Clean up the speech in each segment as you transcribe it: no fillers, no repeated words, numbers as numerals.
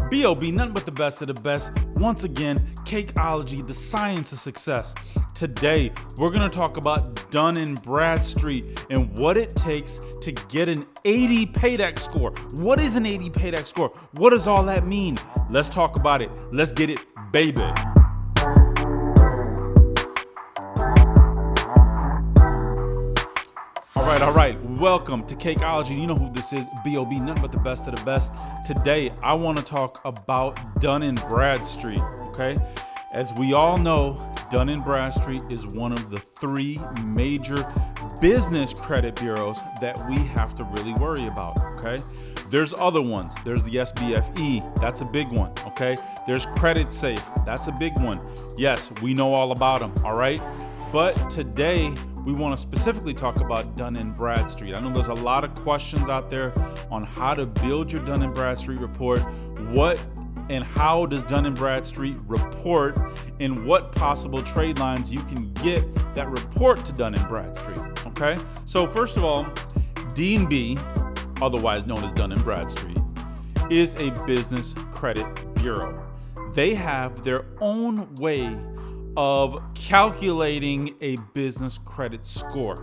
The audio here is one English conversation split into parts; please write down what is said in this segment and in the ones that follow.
B.O.B. nothing but the best of the best. Once again, Cakeology, the science of success. Today, we're going to talk about Dun and Bradstreet and what it takes to get an 80 PayDex score. What is an 80 PayDex score? What does all that mean? Let's talk about it. Let's get it, baby. All right. Welcome to Cakeology. You know who this is, B.O.B. nothing but the best of the best. Today, I want to talk about Dun and Bradstreet, okay? As we all know, Dun and Bradstreet is one of the three major business credit bureaus that we have to really worry about, okay? There's other ones. There's the SBFE, that's a big one, okay? There's Credit Safe, that's a big one. Yes, we know all about them, all right? But today, we want to specifically talk about Dun and Bradstreet. I know there's a lot of questions out there on how to build your Dun and Bradstreet report. What and how does Dun and Bradstreet report, and what possible trade lines you can get that report to Dun and Bradstreet, okay? So first of all, D&B, otherwise known as Dun and Bradstreet, is a business credit bureau. They have their own way of calculating a business credit score.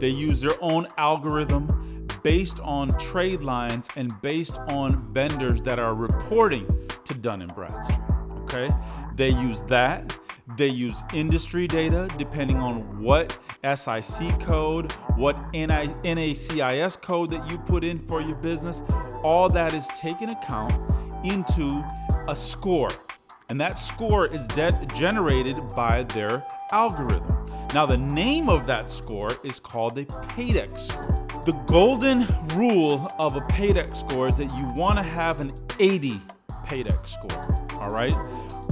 They use their own algorithm based on trade lines and based on vendors that are reporting to Dun and Bradstreet, okay? They use that. They use industry data depending on what SIC code, what NACIS code that you put in for your business. All that is taken account into a score. And that score is generated by their algorithm. Now, the name of that score is called a PayDex score. The golden rule of a PayDex score is that you want to have an 80 PayDex score, all right?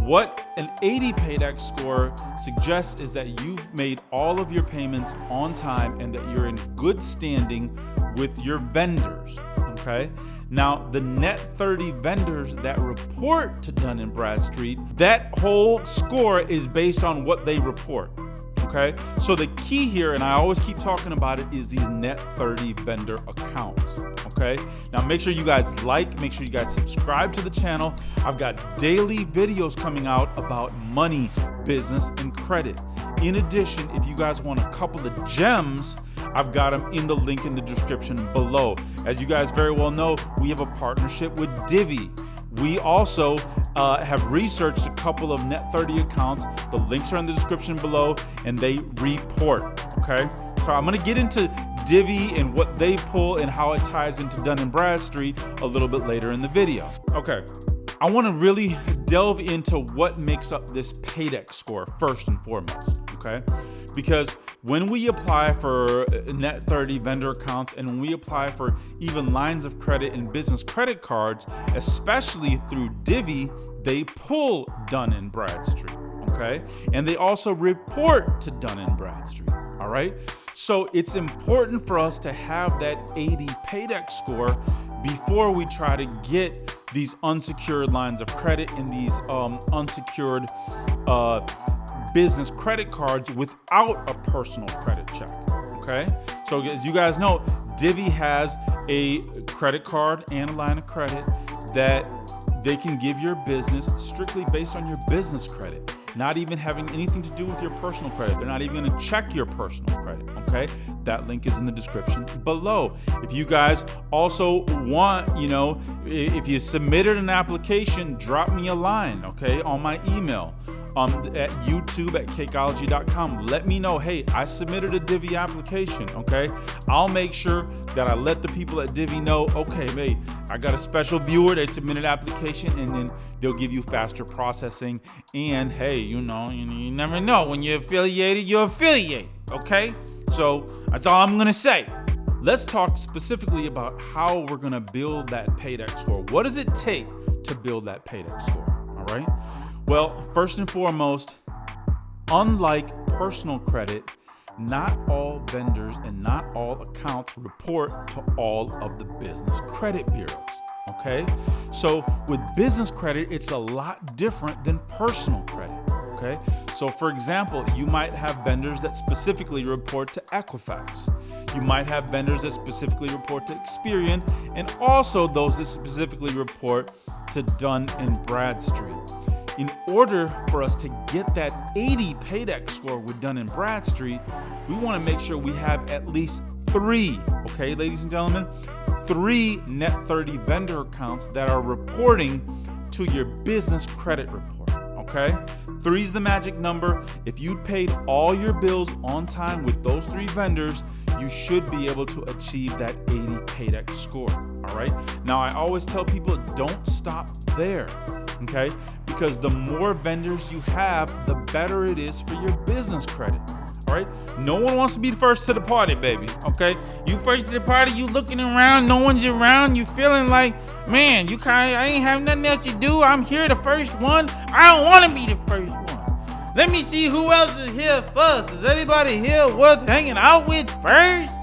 What an 80 PayDex score suggests is that you've made all of your payments on time and that you're in good standing with your vendors, okay? Now, the net 30 vendors that report to Dun and Bradstreet, that whole score is based on what they report, okay? So the key here, and I always keep talking about it, is these net 30 vendor accounts, okay? Now, make sure you guys make sure you guys subscribe to the channel. I've got daily videos coming out about money, business, and credit. In addition, if you guys want a couple of gems, I've got them in the link in the description below. As you guys very well know, we have a partnership with Divvy. We also have researched a couple of net 30 accounts. The links are in the description below, and they report, okay? So I'm gonna get into Divvy and what they pull and how it ties into Dun and Bradstreet a little bit later in the video. Okay, I wanna really delve into what makes up this PayDex score first and foremost, okay? Because when we apply for net 30 vendor accounts and when we apply for even lines of credit and business credit cards, especially through Divvy, they pull Dun and Bradstreet, okay? And they also report to Dun and Bradstreet, all right? So it's important for us to have that 80 PayDex score before we try to get these unsecured lines of credit and these unsecured business credit cards without a personal credit check, okay? So as you guys know, Divvy has a credit card and a line of credit that they can give your business strictly based on your business credit, not even having anything to do with your personal credit. They're not even gonna check your personal credit, okay? That link is in the description below. If you guys also want, if you submitted an application, drop me a line, okay, on my email. At YouTube at cakeology.com. Let me know, hey, I submitted a Divvy application, okay? I'll make sure that I let the people at Divvy know, okay, hey, I got a special viewer, they submitted an application, and then they'll give you faster processing. And hey, you never know. When you're affiliated, okay? So that's all I'm gonna say. Let's talk specifically about how we're gonna build that PayDex score. What does it take to build that PayDex score, all right? Well, first and foremost, unlike personal credit, not all vendors and not all accounts report to all of the business credit bureaus, okay? So with business credit, it's a lot different than personal credit, okay? So for example, you might have vendors that specifically report to Equifax. You might have vendors that specifically report to Experian, and also those that specifically report to Dun and Bradstreet. In order for us to get that 80 PayDex score with Dun and Bradstreet, we want to make sure we have at least 3, okay, ladies and gentlemen, 3 net 30 vendor accounts that are reporting to your business credit report, okay? 3 is the magic number. If you paid all your bills on time with those 3 vendors, you should be able to achieve that 80 PayDex score, all right? Now, I always tell people, don't stop there, okay? Because the more vendors you have, the better it is for your business credit. All right, no one wants to be the first to the party, baby. Okay, you first to the party, you looking around, no one's around, you feeling like, man, I ain't have nothing else to do. I'm here, the first one. I don't want to be the first one. Let me see who else is here first. Is anybody here worth hanging out with first?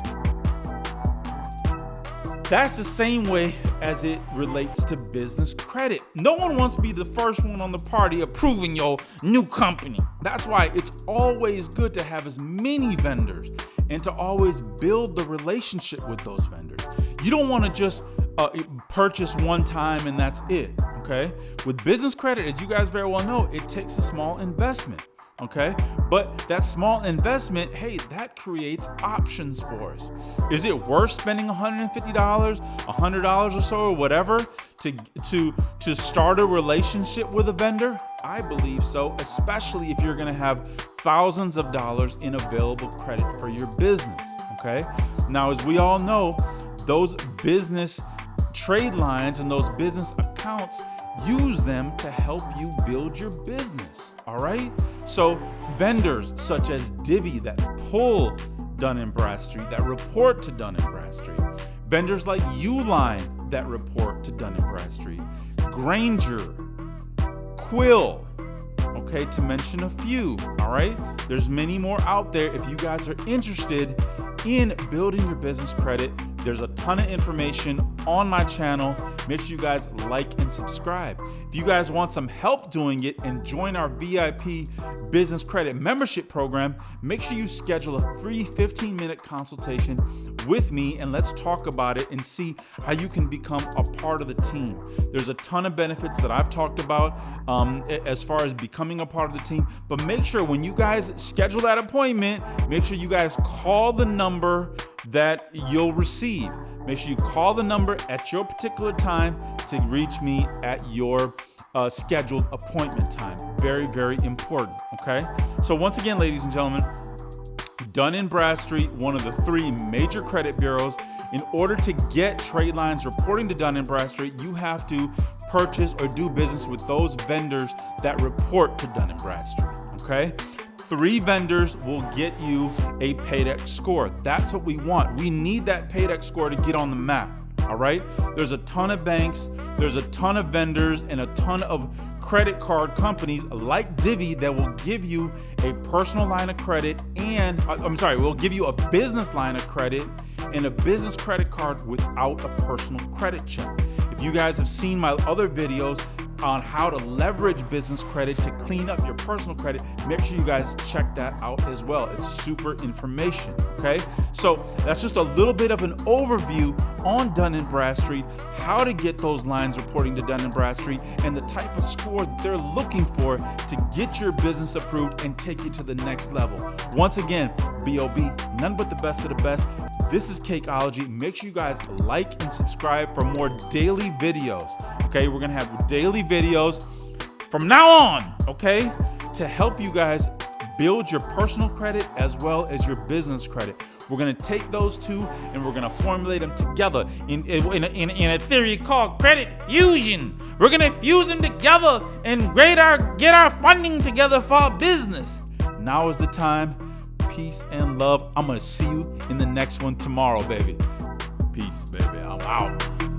That's the same way as it relates to business credit. No one wants to be the first one on the party approving your new company. That's why it's always good to have as many vendors and to always build the relationship with those vendors. You don't want to just purchase one time and that's it, okay? With business credit, as you guys very well know, it takes a small investment. Okay, but that small investment, hey, that creates options for us. Is it worth spending $150, $100 or so, or whatever, to start a relationship with a vendor? I believe so, especially if you're going to have thousands of dollars in available credit for your business. Okay, now as we all know, those business trade lines and those business accounts, use them to help you build your business. All right. So vendors such as Divvy that pull Dun and Bradstreet, that report to Dun and Bradstreet, vendors like Uline that report to Dun and Bradstreet, Granger, Quill, okay, to mention a few. All right. There's many more out there. If you guys are interested in building your business credit, there's a ton of information on my channel. Make sure you guys like and subscribe. If you guys want some help doing it and join our VIP business credit membership program, make sure you schedule a free 15-minute consultation with me and let's talk about it and see how you can become a part of the team. There's a ton of benefits that I've talked about as far as becoming a part of the team, but make sure when you guys schedule that appointment, make sure you guys call the number that you'll receive. Make sure you call the number at your particular time to reach me at your scheduled appointment time. Very, very important, okay? So once again, ladies and gentlemen, Dun and Bradstreet, one of the 3 major credit bureaus. In order to get trade lines reporting to Dun and Bradstreet, you have to purchase or do business with those vendors that report to Dun and Bradstreet, okay? 3 vendors will get you a PayDex score. That's what we want. We need that PayDex score to get on the map, all right? There's a ton of banks, there's a ton of vendors, and a ton of credit card companies like Divvy that will give you a personal line of credit and, will give you a business line of credit and a business credit card without a personal credit check. If you guys have seen my other videos on how to leverage business credit to clean up your personal credit, make sure you guys check that out as well. It's super information, okay? So that's just a little bit of an overview on Dun and Bradstreet, how to get those lines reporting to Dun and Bradstreet, and the type of score that they're looking for to get your business approved and take you to the next level. Once again, B.O.B., none but the best of the best. This is Cakeology. Make sure you guys like and subscribe for more daily videos. Okay, we're gonna have daily videos from now on, okay, to help you guys build your personal credit as well as your business credit. We're gonna take those 2 and we're gonna formulate them together in a theory called credit fusion. We're gonna fuse them together and get our funding together for our business. Now is the time. Peace and love. I'm gonna see you in the next one tomorrow, baby. Peace, baby. I'm out.